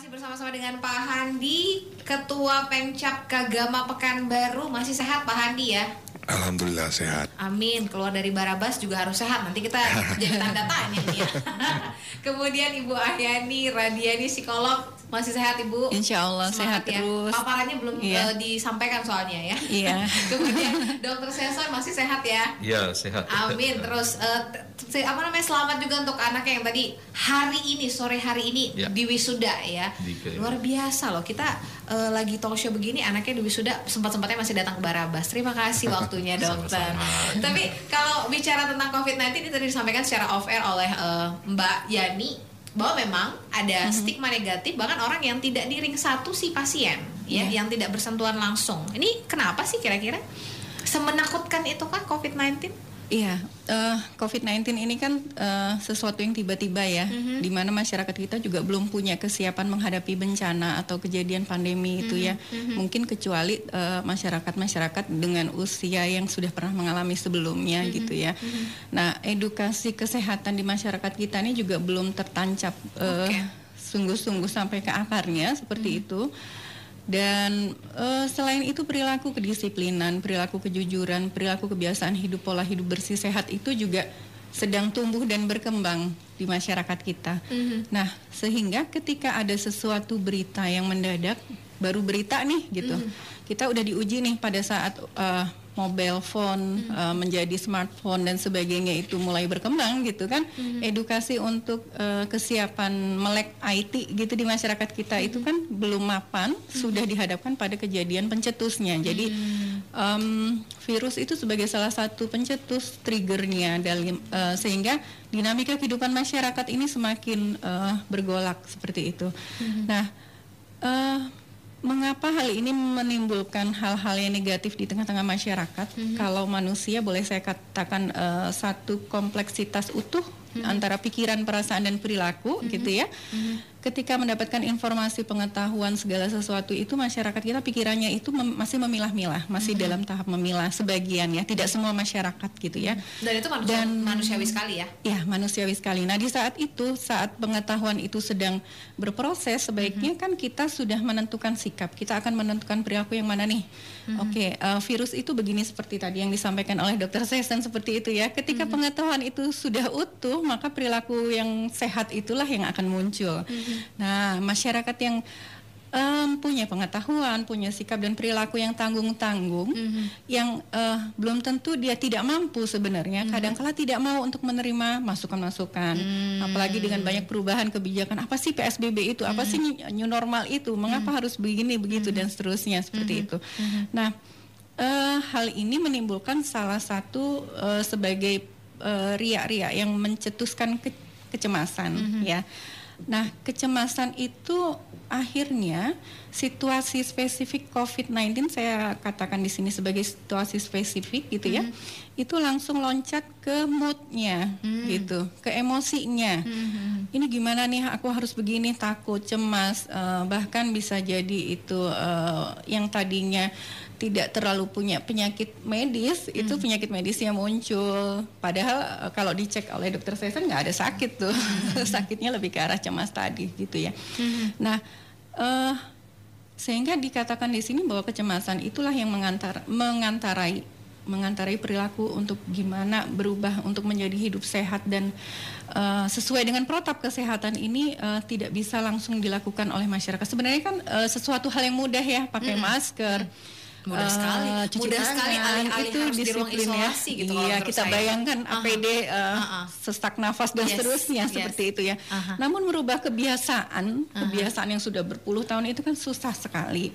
Masih bersama-sama dengan Pak Handi, Ketua Pemcap Kagama Pekanbaru. Masih sehat Pak Handi ya? Alhamdulillah sehat. Amin. Keluar dari Barabas juga harus sehat. Nanti kita jadi tanda tanya nih ya. Kemudian Ibu Ahyani Radiani, psikolog. Masih sehat Ibu? Insya Allah sehat ya. terus. Paparannya belum disampaikan soalnya ya. Iya. Kemudian Dokter Cesar masih sehat ya? Iya sehat. Amin. Terus selamat juga untuk anaknya yang tadi sore hari ini di wisuda ya. Luar biasa loh, kita lagi talk show begini anaknya di wisuda, sempat-sempatnya masih datang ke Barabas. Terima kasih waktunya dokter. Tapi kalau bicara tentang COVID-19 ini tadi disampaikan secara off air oleh Mbak Yani, bahwa memang ada stigma negatif, bahkan orang yang tidak di ring satu si pasien yang tidak bersentuhan langsung. Ini kenapa sih kira-kira semenakutkan itu kan COVID-19? Iya, COVID-19 ini kan sesuatu yang tiba-tiba ya, di mana masyarakat kita juga belum punya kesiapan menghadapi bencana atau kejadian pandemi itu ya. Mungkin kecuali masyarakat dengan usia yang sudah pernah mengalami sebelumnya gitu ya. Nah, edukasi kesehatan di masyarakat kita ini juga belum tertancap sungguh-sungguh sampai ke akarnya seperti itu. Dan selain itu perilaku kedisiplinan, perilaku kejujuran, perilaku kebiasaan hidup, pola hidup bersih sehat itu juga sedang tumbuh dan berkembang di masyarakat kita. Nah, sehingga ketika ada sesuatu berita yang mendadak, baru berita nih gitu, kita udah diuji nih pada saat mobile phone menjadi smartphone dan sebagainya itu mulai berkembang gitu kan. Edukasi untuk kesiapan melek IT gitu di masyarakat kita itu kan belum mapan, sudah dihadapkan pada kejadian pencetusnya. Jadi virus itu sebagai salah satu pencetus triggernya sehingga dinamika kehidupan masyarakat ini semakin bergolak seperti itu. Nah, mengapa hal ini menimbulkan hal-hal yang negatif di tengah-tengah masyarakat? Kalau manusia boleh saya katakan satu kompleksitas utuh antara pikiran, perasaan dan perilaku gitu ya. Ketika mendapatkan informasi, pengetahuan segala sesuatu itu masyarakat kita pikirannya itu masih memilah-milah, masih dalam tahap memilah sebagian ya, tidak semua masyarakat gitu ya. Dan itu manusiawi sekali ya? Ya, manusiawi sekali. Nah, di saat pengetahuan itu sedang berproses, sebaiknya kan kita sudah menentukan sikap, kita akan menentukan perilaku yang mana nih. Virus itu begini seperti tadi yang disampaikan oleh Dokter Sesen seperti itu ya. Ketika pengetahuan itu sudah utuh, maka perilaku yang sehat itulah yang akan muncul. Nah, masyarakat yang punya pengetahuan, punya sikap dan perilaku yang tanggung-tanggung, yang belum tentu dia tidak mampu sebenarnya, kadang-kala tidak mau untuk menerima masukan-masukan, apalagi dengan banyak perubahan kebijakan, apa sih PSBB itu, apa sih new normal itu, mengapa harus begini, begitu dan seterusnya seperti itu. Nah, hal ini menimbulkan salah satu sebagai riak-riak yang mencetuskan kecemasan ya. Nah, kecemasan itu akhirnya situasi spesifik COVID-19, saya katakan di sini sebagai situasi spesifik gitu ya, itu langsung loncat ke moodnya gitu, ke emosinya. Ini gimana nih, aku harus begini, takut, cemas, bahkan bisa jadi itu yang tadinya tidak terlalu punya penyakit medis, itu penyakit medisnya muncul. Padahal kalau dicek oleh Dokter Sesen nggak ada sakit tuh, sakitnya lebih ke arah cemas tadi gitu ya. Nah, sehingga dikatakan di sini bahwa kecemasan itulah yang mengantarai perilaku untuk gimana berubah untuk menjadi hidup sehat dan sesuai dengan protap kesehatan ini tidak bisa langsung dilakukan oleh masyarakat. Sebenarnya kan sesuatu hal yang mudah ya, pakai masker. Mudah sekali alih-alih itu harus di ruang isolasi gitu. Iya, kita bayangkan APD sesak nafas dan seterusnya seperti itu ya. Namun merubah kebiasaan yang sudah berpuluh tahun itu kan susah sekali.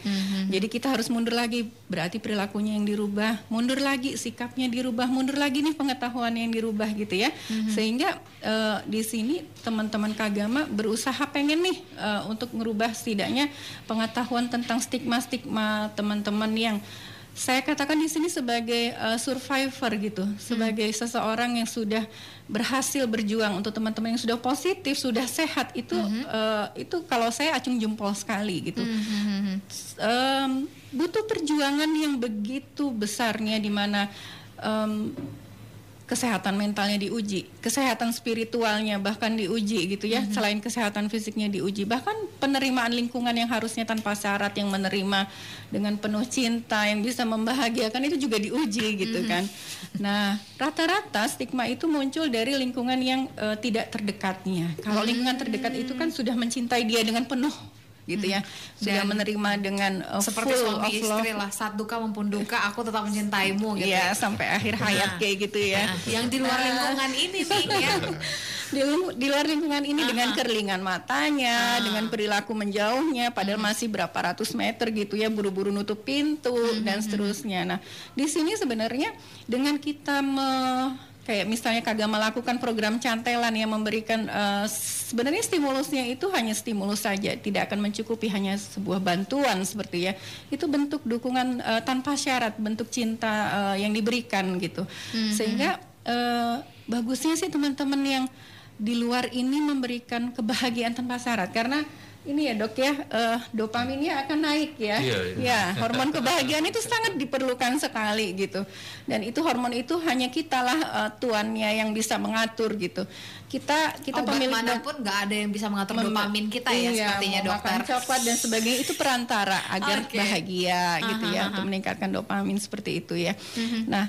Jadi kita harus mundur lagi, berarti perilakunya yang dirubah, mundur lagi sikapnya dirubah, mundur lagi nih pengetahuan yang dirubah gitu ya. Sehingga di sini teman-teman Kagama berusaha pengen nih untuk merubah setidaknya pengetahuan tentang stigma-stigma teman-teman yang saya katakan di sini sebagai survivor gitu, sebagai seseorang yang sudah berhasil berjuang, untuk teman-teman yang sudah positif, sudah sehat itu kalau saya acung jempol sekali gitu. Butuh perjuangan yang begitu besarnya, di mana kesehatan mentalnya diuji, kesehatan spiritualnya bahkan diuji gitu ya. Selain kesehatan fisiknya diuji, bahkan penerimaan lingkungan yang harusnya tanpa syarat, yang menerima dengan penuh cinta, yang bisa membahagiakan, itu juga diuji gitu kan. Nah, rata-rata stigma itu muncul dari lingkungan yang tidak terdekatnya. Kalau lingkungan terdekat itu kan sudah mencintai dia dengan penuh gitu ya, sudah menerima dengan seperti full suami istri lah, saat duka maupun duka aku tetap mencintaimu gitu ya, sampai akhir hayat kayak gitu ya. Yang di luar lingkungan ini nih ya, di luar lingkungan ini dengan kerlingan matanya, dengan perilaku menjauhnya padahal masih berapa ratus meter gitu ya, buru-buru nutup pintu dan seterusnya. Nah, di sini sebenarnya dengan kita kayak misalnya kagak melakukan program cantelan yang memberikan sebenarnya stimulusnya itu hanya stimulus saja, tidak akan mencukupi hanya sebuah bantuan seperti ya. Itu bentuk dukungan tanpa syarat, bentuk cinta yang diberikan gitu. Sehingga bagusnya sih teman-teman yang di luar ini memberikan kebahagiaan tanpa syarat, karena ini ya dok ya, dopaminnya akan naik ya. Ya, hormon kebahagiaan itu sangat diperlukan sekali gitu. Dan itu hormon itu hanya kitalah tuannya yang bisa mengatur gitu. Kita pemilik manapun nggak ada yang bisa mengatur dopamin kita ya, sepertinya dokter. Makan coklat dan sebagainya itu perantara agar bahagia gitu ya, untuk meningkatkan dopamin seperti itu ya. Nah,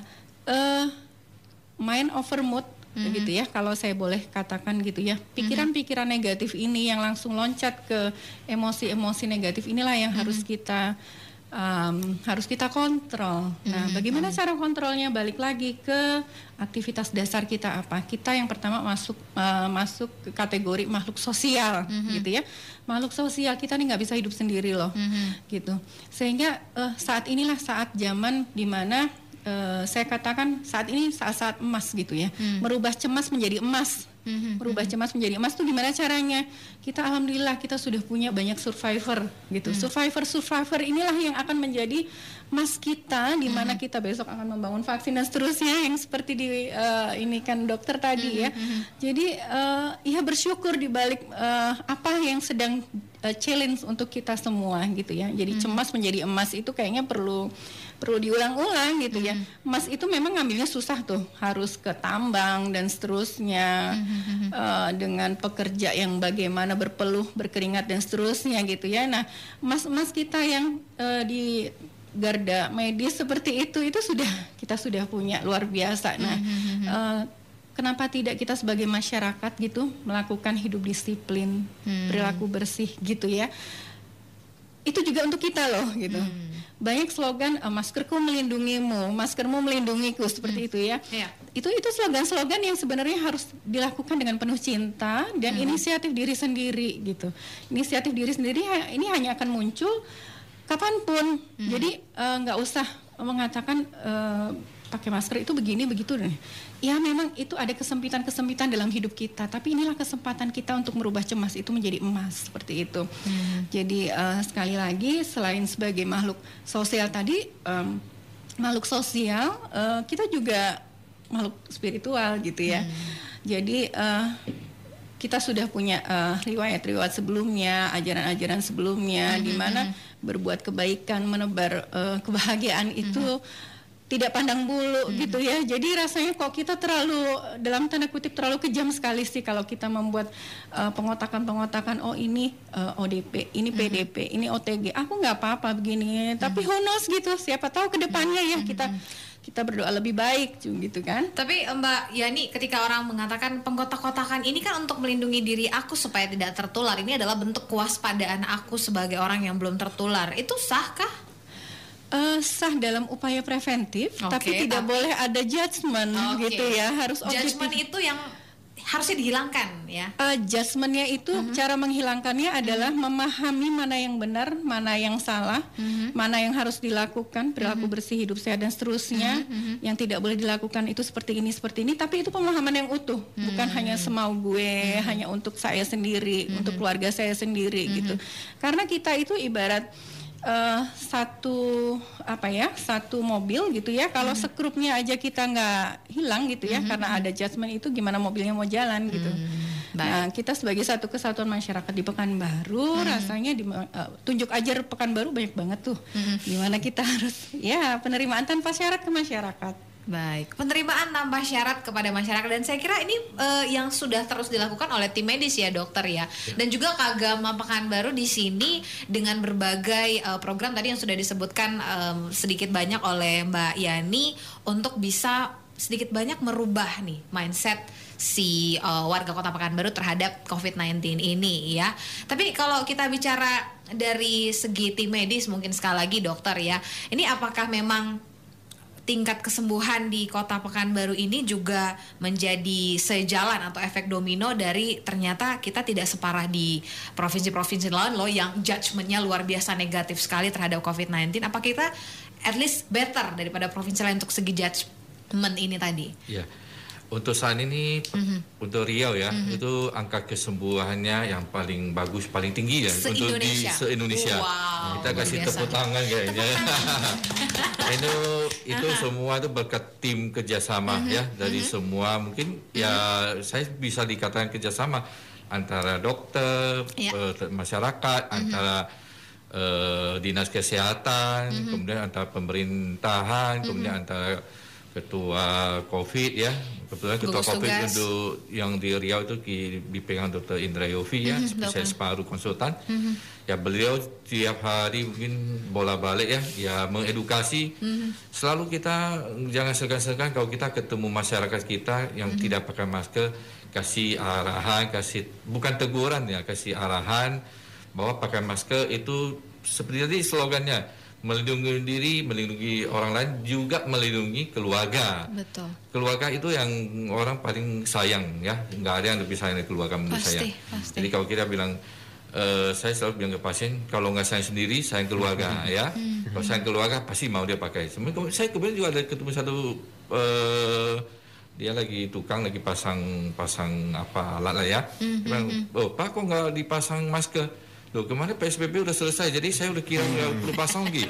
mind over mood gitu ya, kalau saya boleh katakan gitu ya, pikiran-pikiran negatif ini yang langsung loncat ke emosi-emosi negatif inilah yang harus kita kontrol. Nah, bagaimana cara kontrolnya? Balik lagi ke aktivitas dasar kita apa? Kita yang pertama masuk ke kategori makhluk sosial gitu ya. Makhluk sosial, kita nih nggak bisa hidup sendiri loh, gitu. Sehingga saat inilah saat zaman dimana saya katakan saat ini saat-saat emas gitu ya, merubah cemas menjadi emas. Merubah cemas menjadi emas itu gimana caranya? Kita alhamdulillah kita sudah punya banyak survivor gitu. Survivor inilah yang akan menjadi emas kita, di mana kita besok akan membangun vaksin dan seterusnya yang seperti ini kan dokter tadi ya. Jadi ya bersyukur di balik apa yang sedang challenge untuk kita semua gitu ya. Jadi cemas menjadi emas itu kayaknya perlu diulang-ulang gitu ya. Emas itu memang ngambilnya susah tuh, harus ke tambang dan seterusnya, dengan pekerja yang bagaimana berpeluh, berkeringat dan seterusnya gitu ya. Nah, emas kita yang di garda medis seperti itu kita sudah punya luar biasa. Nah, kenapa tidak kita sebagai masyarakat gitu melakukan hidup disiplin, perilaku bersih gitu ya. Itu juga untuk kita loh gitu. Banyak slogan maskerku melindungimu, maskermu melindungiku seperti itu ya. Itu slogan-slogan yang sebenarnya harus dilakukan dengan penuh cinta dan inisiatif diri sendiri gitu. Inisiatif diri sendiri ini hanya akan muncul kapanpun. Jadi nggak usah mengatakan pakai masker itu begini begitu deh. Ya memang itu ada kesempitan dalam hidup kita, tapi inilah kesempatan kita untuk merubah cemas itu menjadi emas seperti itu. Jadi sekali lagi, selain sebagai makhluk sosial tadi, makhluk sosial, kita juga makhluk spiritual gitu ya. Jadi kita sudah punya riwayat-riwayat sebelumnya, ajaran-ajaran sebelumnya, di mana berbuat kebaikan, menebar kebahagiaan itu tidak pandang bulu gitu ya. Jadi rasanya kok kita terlalu, dalam tanda kutip, terlalu kejam sekali sih kalau kita membuat pengotakan-pengotakan, oh ini ODP, ini PDP, ini OTG, aku nggak apa-apa begini, tapi who knows gitu, siapa tahu ke depannya ya kita berdoa lebih baik gitu kan. Tapi Mbak Yani, ketika orang mengatakan pengkotak-kotakan ini kan untuk melindungi diri aku supaya tidak tertular, ini adalah bentuk kewaspadaan aku sebagai orang yang belum tertular, itu sah kah? Sah dalam upaya preventif, tapi tidak boleh ada judgement gitu ya, harus objektif. Judgement itu yang harusnya dihilangkan ya. Judgementnya itu cara menghilangkannya adalah memahami mana yang benar, mana yang salah, mana yang harus dilakukan, perilaku bersih, hidup sehat dan seterusnya. Yang tidak boleh dilakukan itu seperti ini, tapi itu pemahaman yang utuh, bukan hanya semau gue, hanya untuk saya sendiri, untuk keluarga saya sendiri gitu. Karena kita itu ibarat satu mobil gitu ya, kalau sekrupnya aja kita nggak hilang gitu ya, karena ada judgement itu gimana mobilnya mau jalan gitu. Nah, kita sebagai satu kesatuan masyarakat di Pekanbaru, rasanya tunjuk ajar Pekanbaru banyak banget tuh, dimana kita harus ya penerimaan tanpa syarat ke masyarakat. Baik, penerimaan tanpa syarat kepada masyarakat, dan saya kira ini yang sudah terus dilakukan oleh tim medis ya dokter ya. Dan juga Kagama Pekanbaru di sini dengan berbagai program tadi yang sudah disebutkan sedikit banyak oleh Mbak Yani untuk bisa sedikit banyak merubah nih mindset si warga Kota Pekanbaru terhadap COVID-19 ini ya. Tapi kalau kita bicara dari segi tim medis mungkin sekali lagi dokter ya, ini apakah memang tingkat kesembuhan di Kota Pekanbaru ini juga menjadi sejalan atau efek domino dari ternyata kita tidak separah di provinsi-provinsi lain loh yang judgementnya luar biasa negatif sekali terhadap COVID-19. Apa kita at least better daripada provinsi lain untuk segi judgement ini tadi? Ya, untuk saat ini untuk Riau ya, itu angka kesembuhannya yang paling bagus, paling tinggi ya untuk di se-Indonesia. Wow, kita kasih tepuk tangan kayaknya. Itu semua itu berkat tim kerjasama ya dari semua, mungkin ya saya bisa dikatakan kerjasama antara dokter, masyarakat, antara dinas kesehatan, kemudian antara pemerintahan, kemudian antara ketua COVID ya, kebetulan ketua COVID untuk yang di Riau itu dipegang Dr. Indra Yofi ya, spesialis paru konsultan. Ya beliau tiap hari mungkin bola-balik ya mengedukasi. Selalu kita jangan segan-segan kalau kita ketemu masyarakat kita yang tidak pakai masker, kasih arahan, bukan teguran ya, kasih arahan bahwa pakai masker itu seperti tadi slogannya, melindungi diri, melindungi orang lain, juga melindungi keluarga. Betul. Keluarga itu yang orang paling sayang ya, nggak ada yang lebih sayang dari keluarga menurut saya. Pasti. Jadi kalau kita bilang, saya selalu bilang ke pasien, kalau nggak sayang sendiri, sayang keluarga ya. Kalau sayang keluarga pasti mau dia pakai. Saya kemudian juga ada ketemu satu, dia lagi tukang lagi pasang apa alat lah ya. Dia bilang, oh Pak kok nggak dipasang masker? Loh, kemarin PSBB udah selesai, jadi saya udah kira nggak perlu pasang lagi.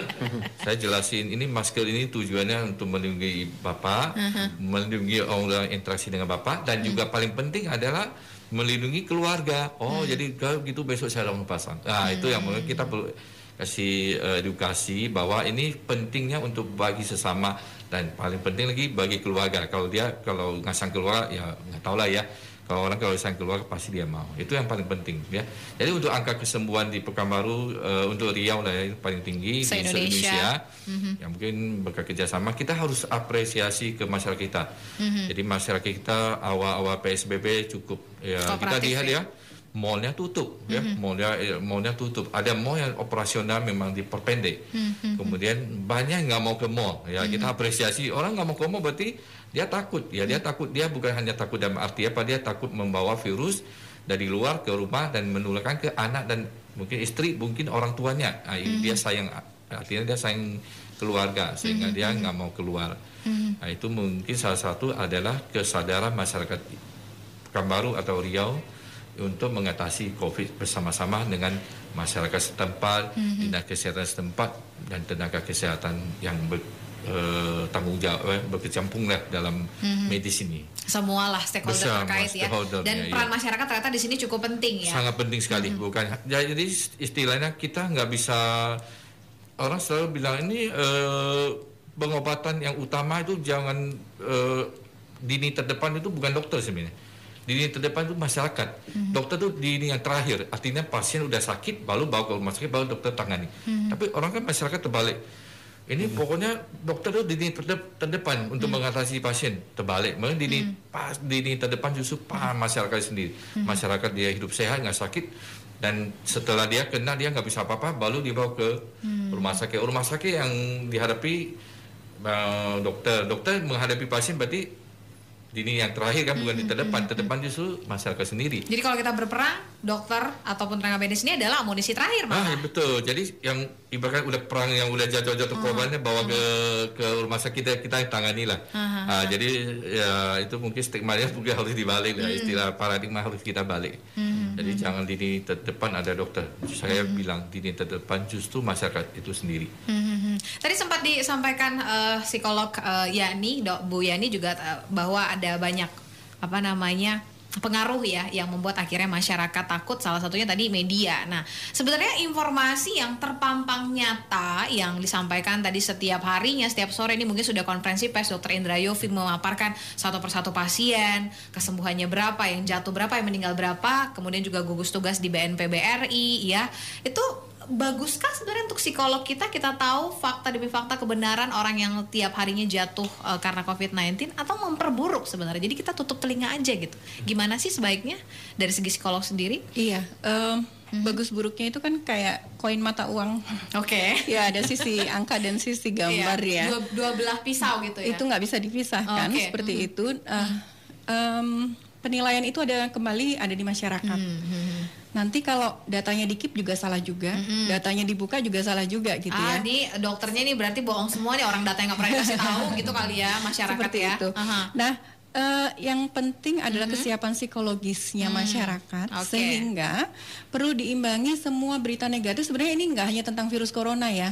Saya jelasin, ini masker ini tujuannya untuk melindungi Bapak, melindungi orang interaksi dengan Bapak, dan juga paling penting adalah melindungi keluarga. Oh, jadi kalau gitu besok saya langsung pasang. Nah, itu yang kita perlu kasih edukasi bahwa ini pentingnya untuk bagi sesama, dan paling penting lagi bagi keluarga. Kalau ngasang keluar ya nggak tahu lah ya. Kalau sayang keluar pasti dia mau. Itu yang paling penting ya. Jadi untuk angka kesembuhan di Pekanbaru untuk Riau lah ya, paling tinggi di Indonesia. Ya mungkin berkat kerjasama kita harus apresiasi ke masyarakat kita. Jadi masyarakat kita awal-awal PSBB cukup ya, kita lihat ya. Mallnya tutup ya, mallnya tutup. Ada mall yang operasional memang diperpendek. Kemudian banyak nggak mau ke mall ya, kita apresiasi. Orang nggak mau ke mall berarti dia takut ya, dia bukan hanya takut dalam arti apa, dia takut membawa virus dari luar ke rumah dan menularkan ke anak dan mungkin istri, mungkin orang tuanya. Nah, dia sayang, artinya dia sayang keluarga sehingga dia nggak mau keluar. Nah, itu mungkin salah satu adalah kesadaran masyarakat Pekanbaru atau Riau untuk mengatasi COVID bersama-sama dengan masyarakat setempat, dinas kesehatan setempat, dan tenaga kesehatan yang tanggung jawab, berkecimpung lah dalam medis ini. Semualah stakeholder terkait ya. Dan peran masyarakat ternyata di sini cukup penting ya. Sangat penting sekali, bukan. Jadi istilahnya kita nggak bisa, orang selalu bilang ini pengobatan yang utama itu jangan dini terdepan itu bukan dokter sebenarnya. Di lini terdepan itu masyarakat. Dokter itu di lini yang terakhir. Artinya pasien udah sakit, baru bawa ke rumah sakit, baru dokter tangani. Tapi orang kan masyarakat terbalik. Ini pokoknya dokter itu di lini terdepan untuk mengatasi pasien. Terbalik. Malah di lini terdepan justru masyarakat sendiri. Masyarakat dia hidup sehat, nggak sakit. Dan setelah dia kena, dia nggak bisa apa-apa, baru dibawa ke rumah sakit. Rumah sakit yang dihadapi dokter menghadapi pasien berarti ini yang terakhir kan, bukan di terdepan justru masyarakat sendiri. Jadi kalau kita berperang, dokter ataupun tenaga medis ini adalah amunisi terakhir malah. Betul. Jadi yang ibaratkan udah perang yang udah jatuh korbannya bawa ke rumah sakit kita tangani lah. Jadi ya itu mungkin stigma-nya mungkin harus dibalik lah, istilah paradigma harus kita balik. Jadi jangan di terdepan ada dokter. Saya bilang di terdepan justru masyarakat itu sendiri. Tadi sempat disampaikan psikolog Yani, Bu Yani juga bahwa ada banyak pengaruh ya yang membuat akhirnya masyarakat takut, salah satunya tadi media. Nah, sebenarnya informasi yang terpampang nyata yang disampaikan tadi setiap harinya, setiap sore ini mungkin sudah konferensi pers Dr. Indra Yofi memaparkan satu persatu pasien, kesembuhannya berapa, yang jatuh berapa, yang meninggal berapa, kemudian juga gugus tugas di BNPB-RI ya. Itu baguskah sebenarnya untuk psikolog kita tahu fakta demi fakta kebenaran orang yang tiap harinya jatuh karena COVID-19, atau memperburuk sebenarnya? Jadi kita tutup telinga aja gitu. Gimana sih sebaiknya dari segi psikolog sendiri? Iya, bagus buruknya itu kan kayak koin mata uang. Oke. Ya, ada sisi angka dan sisi gambar ya. Dua belah pisau gitu ya. Itu nggak bisa dipisahkan seperti itu. Penilaian itu kembali ada di masyarakat. Nanti kalau datanya di-keep juga salah juga, datanya dibuka juga salah juga gitu ya. Nih dokternya nih berarti bohong semua nih, orang datanya nggak pernah dikasih tahu gitu kali ya masyarakat. Seperti ya. Itu. Nah, yang penting adalah kesiapan psikologisnya masyarakat, sehingga perlu diimbangi semua berita negatif. Sebenarnya ini nggak hanya tentang virus corona ya,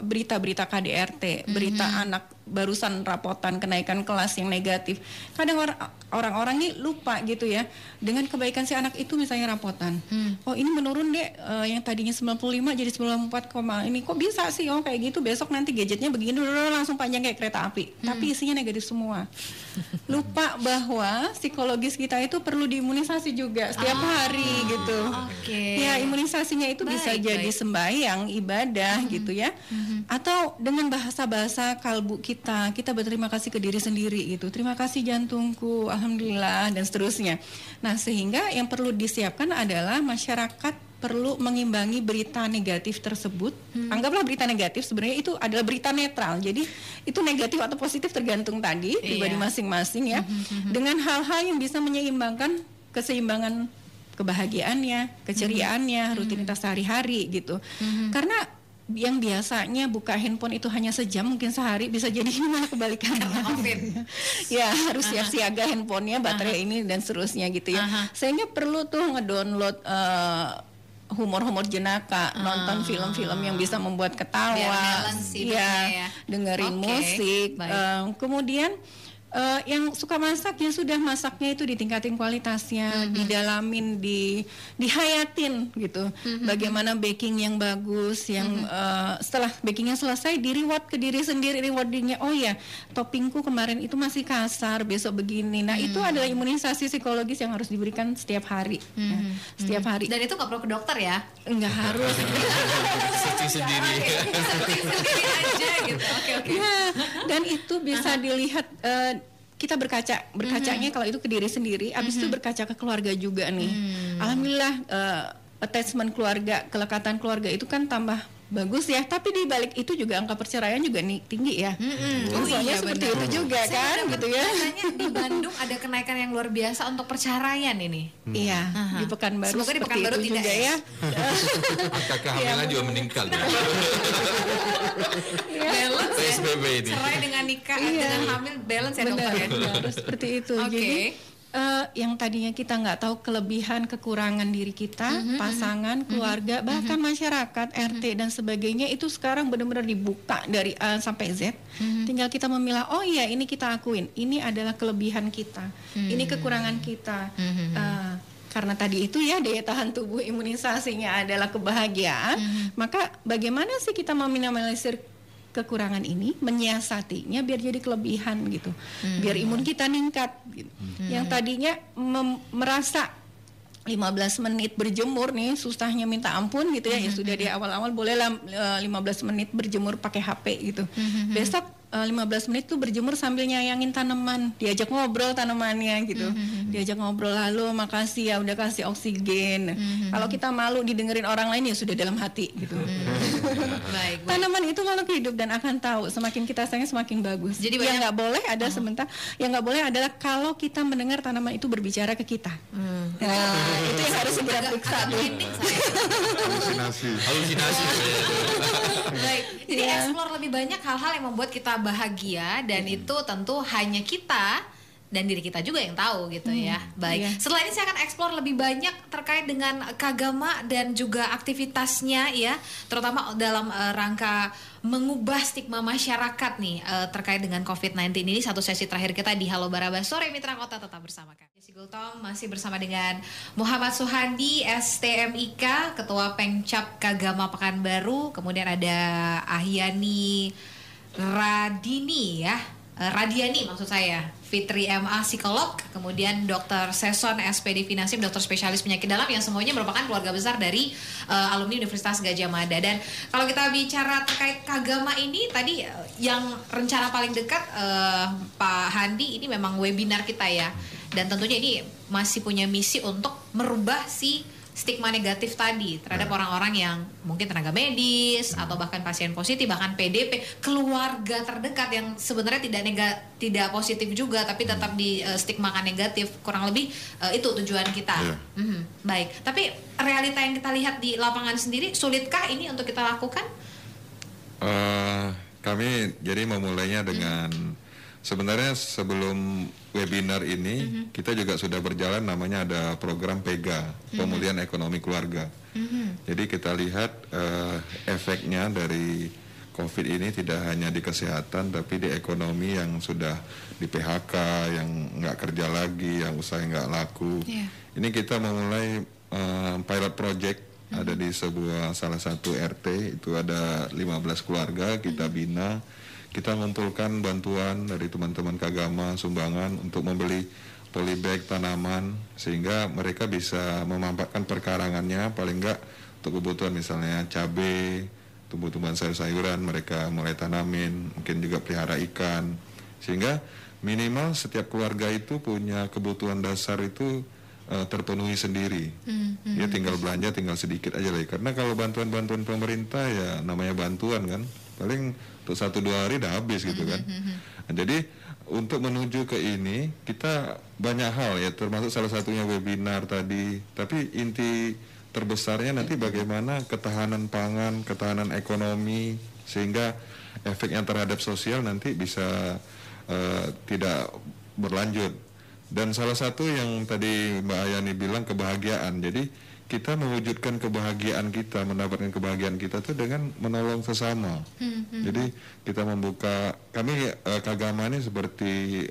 berita-berita KDRT, berita anak barusan rapotan kenaikan kelas yang negatif. Kadang orang-orang ini lupa gitu ya, dengan kebaikan si anak itu misalnya rapotan. Oh ini menurun deh, yang tadinya 95 jadi 94, ini kok bisa sih, oh kayak gitu, besok nanti gadgetnya begini, langsung panjang kayak kereta api. Tapi isinya negatif semua. Lupa bahwa psikologis kita itu perlu diimunisasi juga setiap hari gitu. Ya imunisasinya itu bisa jadi sembahyang, ibadah gitu ya. Atau dengan bahasa-bahasa kalbu kita berterima kasih ke diri sendiri gitu. Terima kasih jantungku, alhamdulillah, dan seterusnya. Nah, sehingga yang perlu disiapkan adalah masyarakat perlu mengimbangi berita negatif tersebut. Anggaplah berita negatif sebenarnya itu adalah berita netral. Jadi itu negatif atau positif tergantung tadi pribadi masing-masing ya. Dengan hal-hal yang bisa menyeimbangkan keseimbangan kebahagiaannya, keceriaannya, rutinitas sehari-hari gitu. Karena yang biasanya buka handphone itu hanya sejam, mungkin sehari bisa jadi malah kebalikannya. Ya harus siap-siaga handphonenya, baterai ini dan seterusnya gitu ya. Sehingga perlu tuh ngedownload humor-humor jenaka, nonton film-film yang bisa membuat ketawa, dengerin musik, kemudian yang suka masak ya sudah, masaknya itu ditingkatin kualitasnya, didalamin, dihayatin gitu. Bagaimana baking yang bagus, yang setelah bakingnya selesai di reward ke diri sendiri, rewardingnya, oh ya toppingku kemarin itu masih kasar, besok begini. Nah itu adalah imunisasi psikologis yang harus diberikan setiap hari, setiap hari. Dan itu nggak perlu ke dokter ya? Nggak harus. sendiri aja gitu. Oke. Ya, dan itu bisa dilihat. Kita berkacanya kalau itu ke diri sendiri, abis itu berkaca ke keluarga juga nih. Alhamdulillah attachment keluarga, kelekatan keluarga itu kan tambah bagus ya, tapi di balik itu juga angka perceraian juga tinggi ya. Soalnya seperti itu juga kan gitu ya. Katanya di Bandung ada kenaikan yang luar biasa untuk perceraian ini. Iya, di Pekanbaru. Semoga di Pekanbaru tidak juga ya. Angka kehamilan juga meningkat. Balance PSBB ini. Cerai dengan nikah, dengan hamil balance ya dokter ya. Harus seperti itu. Jadi yang tadinya kita nggak tahu kelebihan kekurangan diri kita, pasangan, keluarga, bahkan masyarakat, RT dan sebagainya, itu sekarang benar-benar dibuka dari A sampai Z. Tinggal kita memilah, oh iya ini kita akuin, ini adalah kelebihan kita, ini kekurangan kita. Karena tadi itu ya daya tahan tubuh, imunisasinya adalah kebahagiaan, maka bagaimana sih kita meminimalisir kekurangan ini, menyiasatinya biar jadi kelebihan gitu, biar imun kita meningkat gitu. Yang tadinya merasa 15 menit berjemur nih susahnya minta ampun gitu ya, ya sudah di awal-awal bolehlah 15 menit berjemur pakai HP gitu. Besok 15 menit tuh berjemur sambil nyayangin tanaman, diajak ngobrol tanamannya gitu, diajak ngobrol, halo makasih ya udah kasih oksigen. Kalau kita malu didengerin orang lain ya sudah dalam hati gitu. Baik. Tanaman itu makhluk hidup dan akan tahu semakin kita sayang semakin bagus. Jadi yang nggak boleh ada sebentar, yang nggak boleh adalah kalau kita mendengar tanaman itu berbicara ke kita. Nah, itu yang harus segera periksa tuh. Halusinasi. Baik. Jadi explore lebih banyak hal-hal yang membuat kita bahagia, dan itu tentu hanya kita dan diri kita juga yang tahu gitu ya. Baik. Iya. Setelah ini saya akan eksplor lebih banyak terkait dengan Kagama dan juga aktivitasnya ya, terutama dalam rangka mengubah stigma masyarakat nih terkait dengan COVID-19 ini. Satu sesi terakhir kita di Halo Barabas Sore Mitra Kota, tetap bersama kami. Jesse Gultom masih bersama dengan Muhammad Suhandi, STMIK, Ketua Pengcap Kagama Pekanbaru, kemudian ada Ahyani Radiani maksud saya, Fitri MA psikolog, kemudian Dr. Seson SPD Finasim, dokter spesialis penyakit dalam, yang semuanya merupakan keluarga besar dari alumni Universitas Gadjah Mada. Dan kalau kita bicara terkait Kagama ini tadi yang rencana paling dekat Pak Handi, ini memang webinar kita ya, dan tentunya ini masih punya misi untuk merubah si stigma negatif tadi terhadap orang-orang yang mungkin tenaga medis atau bahkan pasien positif, bahkan PDP, keluarga terdekat yang sebenarnya tidak positif juga tapi tetap di stigmakan negatif. Kurang lebih itu tujuan kita. Baik, tapi realita yang kita lihat di lapangan sendiri, sulitkah ini untuk kita lakukan? Kami jadi memulainya dengan sebenarnya sebelum webinar ini kita juga sudah berjalan, namanya ada program PEGA, Pemulihan Ekonomi Keluarga. Jadi kita lihat efeknya dari COVID ini tidak hanya di kesehatan tapi di ekonomi yang sudah di PHK, yang nggak kerja lagi, yang usaha nggak laku. Ini kita memulai pilot project, ada di salah satu RT, itu ada 15 keluarga kita bina. Kita mengumpulkan bantuan dari teman-teman Kagama, sumbangan untuk membeli polybag tanaman sehingga mereka bisa memanfaatkan perkarangannya, paling enggak untuk kebutuhan misalnya cabai, tumbuh-tumbuhan sayur-sayuran mereka mulai tanamin, mungkin juga pelihara ikan, sehingga minimal setiap keluarga itu punya kebutuhan dasar itu terpenuhi sendiri. Ya tinggal belanja tinggal sedikit aja lah. Karena kalau bantuan-bantuan pemerintah ya namanya bantuan kan, paling untuk 1-2 hari udah habis gitu kan. Nah, jadi untuk menuju ke ini kita banyak hal ya, termasuk salah satunya webinar tadi. Tapi inti terbesarnya nanti bagaimana ketahanan pangan, ketahanan ekonomi, sehingga efeknya terhadap sosial nanti bisa tidak berlanjut. Dan salah satu yang tadi Mbak Ayani bilang kebahagiaan. Jadi kita mewujudkan kebahagiaan kita, mendapatkan kebahagiaan kita itu dengan menolong sesama. Jadi kita membuka, kami Kagama ini seperti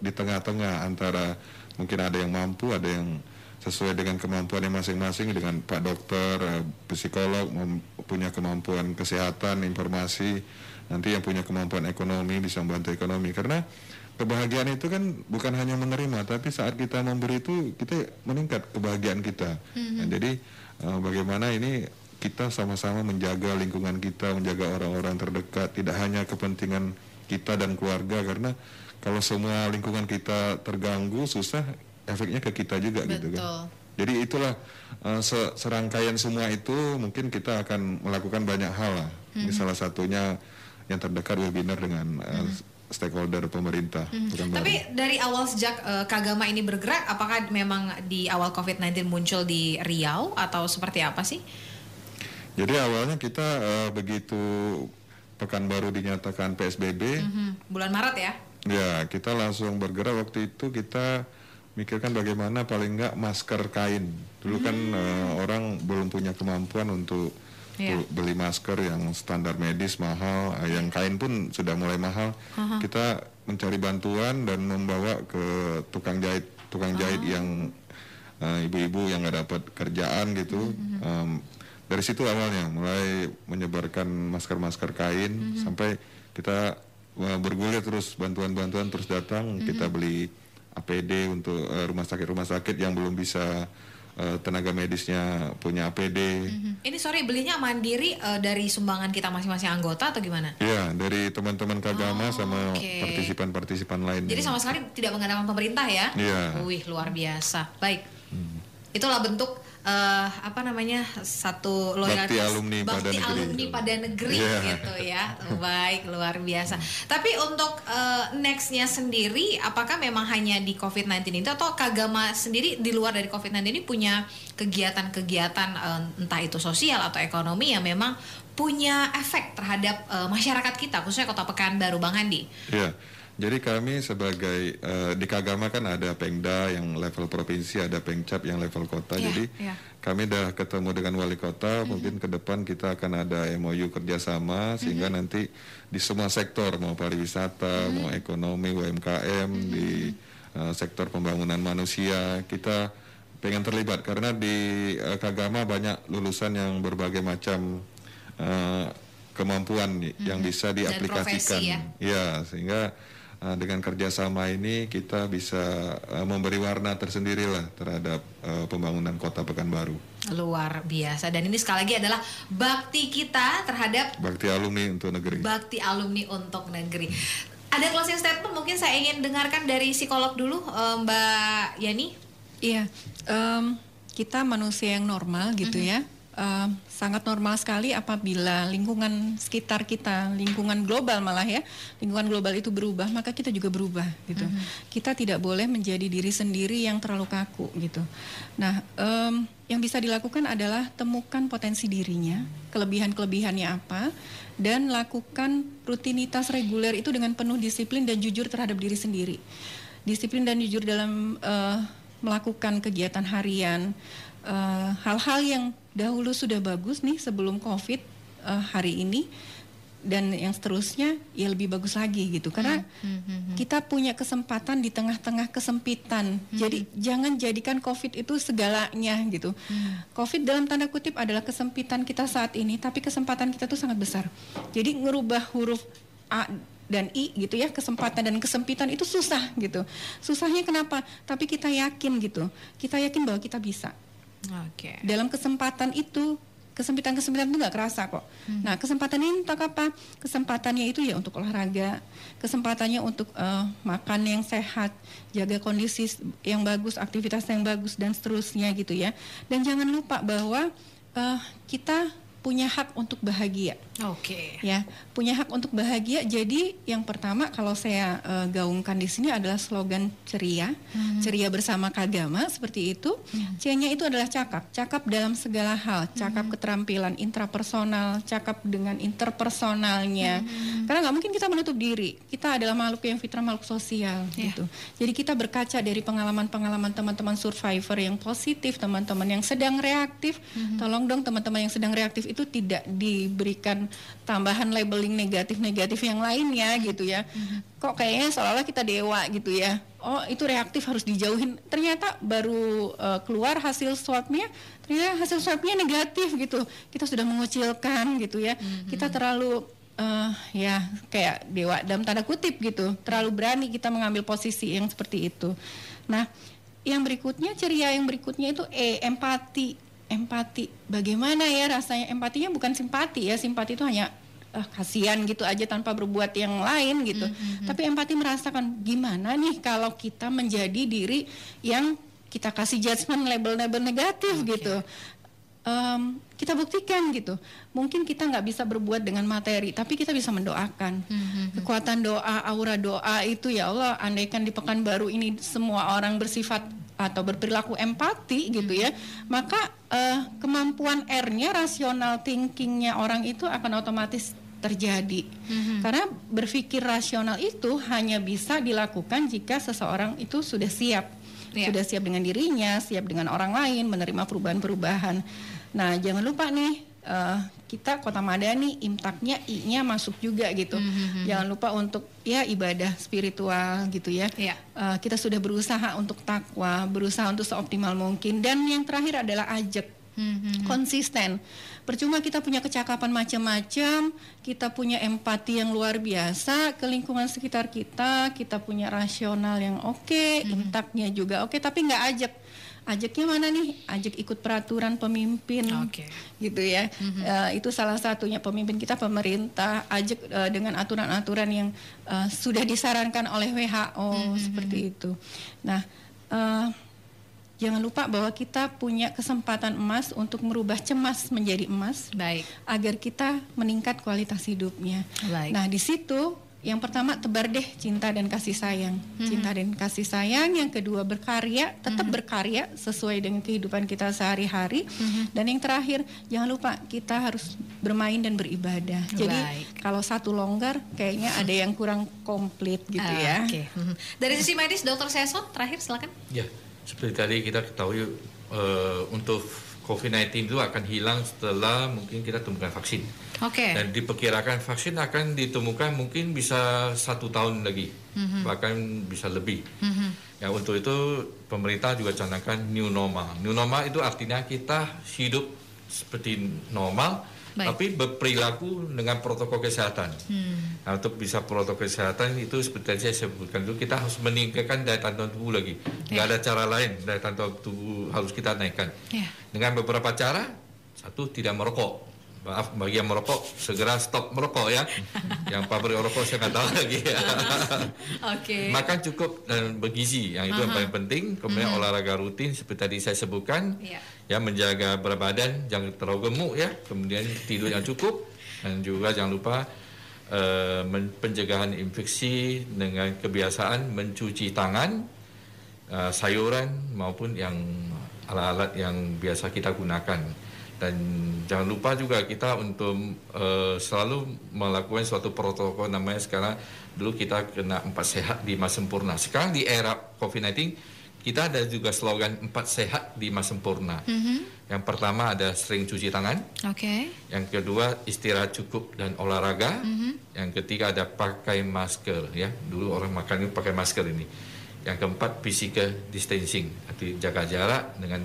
di tengah-tengah antara mungkin ada yang mampu, ada yang sesuai dengan kemampuannya masing-masing, dengan Pak Dokter, psikolog, punya kemampuan kesehatan, informasi, nanti yang punya kemampuan ekonomi bisa membantu ekonomi. Karena kebahagiaan itu kan bukan hanya menerima, tapi saat kita memberi itu kita meningkat kebahagiaan kita. Nah, jadi bagaimana ini kita sama-sama menjaga lingkungan kita, menjaga orang-orang terdekat, tidak hanya kepentingan kita dan keluarga, karena kalau semua lingkungan kita terganggu, susah, efeknya ke kita juga. Betul. Gitu kan. Jadi itulah serangkaian semua itu mungkin kita akan melakukan banyak hal lah. Salah satunya yang terdekat webinar dengan stakeholder pemerintah. Tapi dari awal sejak Kagama ini bergerak, apakah memang di awal COVID-19 muncul di Riau atau seperti apa sih? Jadi awalnya kita begitu Pekanbaru dinyatakan PSBB, bulan Maret ya? Ya, kita langsung bergerak. Waktu itu kita mikirkan bagaimana paling enggak masker kain. Dulu kan orang belum punya kemampuan untuk beli masker yang standar medis mahal, yang kain pun sudah mulai mahal. Kita mencari bantuan dan membawa ke tukang jahit yang ibu-ibu yang nggak dapat kerjaan gitu. Dari situ awalnya mulai menyebarkan masker kain sampai kita bergulir terus, bantuan terus datang. Kita beli APD untuk rumah sakit yang belum bisa tenaga medisnya punya APD. Ini belinya mandiri dari sumbangan kita masing-masing anggota atau gimana? Iya, dari teman-teman Kagama sama partisipan lain. Jadi sama sekali tidak mengandalkan pemerintah ya? Iya. Wih, luar biasa. Baik. Itulah bentuk satu loyalitas bakti alumni pada negeri gitu ya. Baik, luar biasa. Tapi untuk nextnya sendiri, apakah memang hanya di COVID-19 itu atau Kagama sendiri di luar dari COVID-19 ini punya kegiatan-kegiatan entah itu sosial atau ekonomi yang memang punya efek terhadap masyarakat kita, khususnya Kota Pekanbaru, Bang Handi? Iya. Jadi kami sebagai di Kagama kan ada Pengda yang level provinsi, ada Pengcap yang level kota. Jadi kami dah ketemu dengan wali kota. Mungkin ke depan kita akan ada MOU kerjasama sehingga nanti di semua sektor, mau pariwisata, mau ekonomi, UMKM, di sektor pembangunan manusia, kita pengen terlibat karena di Kagama banyak lulusan yang berbagai macam kemampuan yang bisa diaplikasikan. Ya, sehingga dengan kerjasama ini kita bisa memberi warna tersendiri lah terhadap pembangunan Kota Pekanbaru. Luar biasa, dan ini sekali lagi adalah bakti kita terhadap bakti alumni untuk negeri. Bakti alumni untuk negeri. Ada closing statement mungkin saya ingin dengarkan dari psikolog dulu, Mbak Yani. Iya, kita manusia yang normal gitu ya. Sangat normal sekali apabila lingkungan sekitar kita, lingkungan global malah ya, lingkungan global itu berubah, maka kita juga berubah gitu. Kita tidak boleh menjadi diri sendiri yang terlalu kaku gitu. Nah, yang bisa dilakukan adalah temukan potensi dirinya, kelebihan-kelebihannya apa, dan lakukan rutinitas reguler itu dengan penuh disiplin dan jujur terhadap diri sendiri. Disiplin dan jujur dalam melakukan kegiatan harian, hal-hal yang dahulu sudah bagus nih sebelum COVID, hari ini dan yang seterusnya ya lebih bagus lagi gitu, karena kita punya kesempatan di tengah-tengah kesempitan. Jadi jangan jadikan COVID itu segalanya gitu. COVID dalam tanda kutip adalah kesempitan kita saat ini, tapi kesempatan kita tuh sangat besar. Jadi ngerubah huruf A dan I gitu ya, kesempatan dan kesempitan itu susah gitu. Susahnya kenapa? Tapi kita yakin gitu. Kita yakin bahwa kita bisa. Dalam kesempatan itu, kesempitan-kesempitan itu nggak kerasa kok. Nah, kesempatan ini untuk apa? Kesempatannya itu ya untuk olahraga, kesempatannya untuk makan yang sehat, jaga kondisi yang bagus, aktivitas yang bagus dan seterusnya gitu ya. Dan jangan lupa bahwa kita punya hak untuk bahagia. Ya, punya hak untuk bahagia. Jadi yang pertama kalau saya gaungkan di sini adalah slogan ceria, ceria bersama Kagama seperti itu. C-nya itu adalah cakap, cakap dalam segala hal, cakap keterampilan intrapersonal, cakap dengan interpersonalnya. Karena nggak mungkin kita menutup diri. Kita adalah makhluk yang fitrah, makhluk sosial gitu. Jadi kita berkaca dari pengalaman-pengalaman teman-teman survivor yang positif, teman-teman yang sedang reaktif. Tolong dong teman-teman yang sedang reaktif itu tidak diberikan tambahan labeling negatif-negatif yang lainnya gitu ya. Kok kayaknya seolah-olah kita dewa gitu ya. Oh, itu reaktif harus dijauhin. Ternyata baru keluar hasil swabnya, ternyata hasil swabnya negatif gitu. Kita sudah mengucilkan gitu ya. Kita terlalu ya kayak dewa dalam tanda kutip gitu. Terlalu berani kita mengambil posisi yang seperti itu. Nah, yang berikutnya, ceria yang berikutnya itu empati. Empati, bagaimana ya rasanya? Empatinya bukan simpati ya, simpati itu hanya kasihan gitu aja tanpa berbuat yang lain gitu. Tapi empati merasakan gimana nih kalau kita menjadi diri yang kita kasih judgement, label-label negatif gitu. Kita buktikan gitu. Mungkin kita nggak bisa berbuat dengan materi, tapi kita bisa mendoakan. Kekuatan doa, aura doa itu ya Allah, andaikan di Pekanbaru ini semua orang bersifat atau berperilaku empati gitu ya, maka kemampuan R-nya, rasional thinkingnya orang itu akan otomatis terjadi. Karena berpikir rasional itu hanya bisa dilakukan jika seseorang itu sudah siap. Sudah siap dengan dirinya, siap dengan orang lain, menerima perubahan-perubahan. Nah, jangan lupa nih, kita Kota Madani, imtaknya I-nya masuk juga gitu. Jangan lupa untuk ya ibadah spiritual gitu ya. Kita sudah berusaha untuk takwa, berusaha untuk seoptimal mungkin. Dan yang terakhir adalah ajak, konsisten. Percuma kita punya kecakapan macam-macam, kita punya empati yang luar biasa ke lingkungan sekitar kita, kita punya rasional yang oke, imtaknya juga oke, tapi nggak ajak. Ajaknya mana nih? Ajak ikut peraturan pemimpin, gitu ya. Itu salah satunya, pemimpin kita pemerintah. Ajak dengan aturan-aturan yang sudah disarankan oleh WHO seperti itu. Nah, jangan lupa bahwa kita punya kesempatan emas untuk merubah cemas menjadi emas, agar kita meningkat kualitas hidupnya. Nah, di situ Yang pertama tebar deh cinta dan kasih sayang. Cinta dan kasih sayang. Yang kedua berkarya, tetap berkarya sesuai dengan kehidupan kita sehari-hari. Dan yang terakhir, jangan lupa kita harus bermain dan beribadah. Jadi kalau satu longgar, kayaknya ada yang kurang komplit gitu ya. Okay. Dari sisi medis, Dokter Seson, terakhir silakan. Ya, seperti tadi kita ketahui untuk COVID-19 itu akan hilang setelah mungkin kita temukan vaksin. Dan diperkirakan vaksin akan ditemukan mungkin bisa 1 tahun lagi, bahkan bisa lebih. Ya, untuk itu pemerintah juga canangkan new normal. New normal itu artinya kita hidup seperti normal, tapi berperilaku dengan protokol kesehatan. Nah, untuk bisa protokol kesehatan itu seperti yang saya sebutkan dulu, kita harus meningkatkan daya tahan tubuh lagi. Nggak ada cara lain, daya tahan tubuh harus kita naikkan. Dengan beberapa cara. Satu, tidak merokok. Maaf, bagi yang merokok, segera stop merokok ya. Yang pabrik rokok saya nggak tahu lagi. Makan cukup dan bergizi, yang itu yang paling penting. Kemudian olahraga rutin seperti tadi saya sebutkan. Ya, menjaga berat badan, jangan terlalu gemuk ya. Kemudian tidur yang cukup. Dan juga jangan lupa pencegahan infeksi dengan kebiasaan mencuci tangan, sayuran maupun yang alat-alat yang biasa kita gunakan. Dan jangan lupa juga kita untuk selalu melakukan suatu protokol, namanya sekarang, dulu kita kena 4 sehat 5 sempurna. Sekarang di era COVID-19 kita ada juga slogan 4 sehat 5 sempurna. Yang pertama ada sering cuci tangan. Yang kedua istirahat cukup dan olahraga. Yang ketiga ada pakai masker ya. Dulu orang makan itu pakai masker ini. Yang keempat physical distancing, arti jaga jarak dengan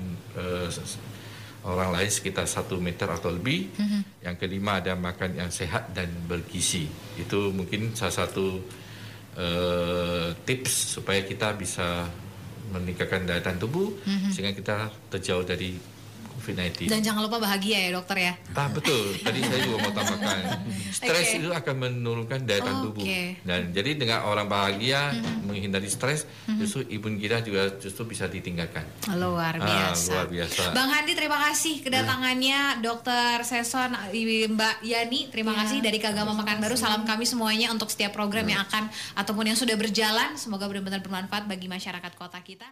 orang lain sekitar 1 meter atau lebih. Yang kelima ada makan yang sehat dan bergizi. Itu mungkin salah satu tips supaya kita bisa meningkatkan daya tahan tubuh sehingga kita terjauh dari COVID-19. Dan jangan lupa bahagia ya dokter ya. Betul. Tadi saya juga mau tambahkan. Stres itu akan menurunkan daya tahan tubuh. Dan jadi dengan orang bahagia, menghindari stres, justru imun kita juga justru bisa ditingkatkan. Luar biasa. Luar biasa. Bang Handi, terima kasih kedatangannya. Dokter Seson, Mbak Yani, terima kasih dari Kagama Makan Baru. Salam kami semuanya untuk setiap program yang akan ataupun yang sudah berjalan. Semoga benar-benar bermanfaat bagi masyarakat kota kita.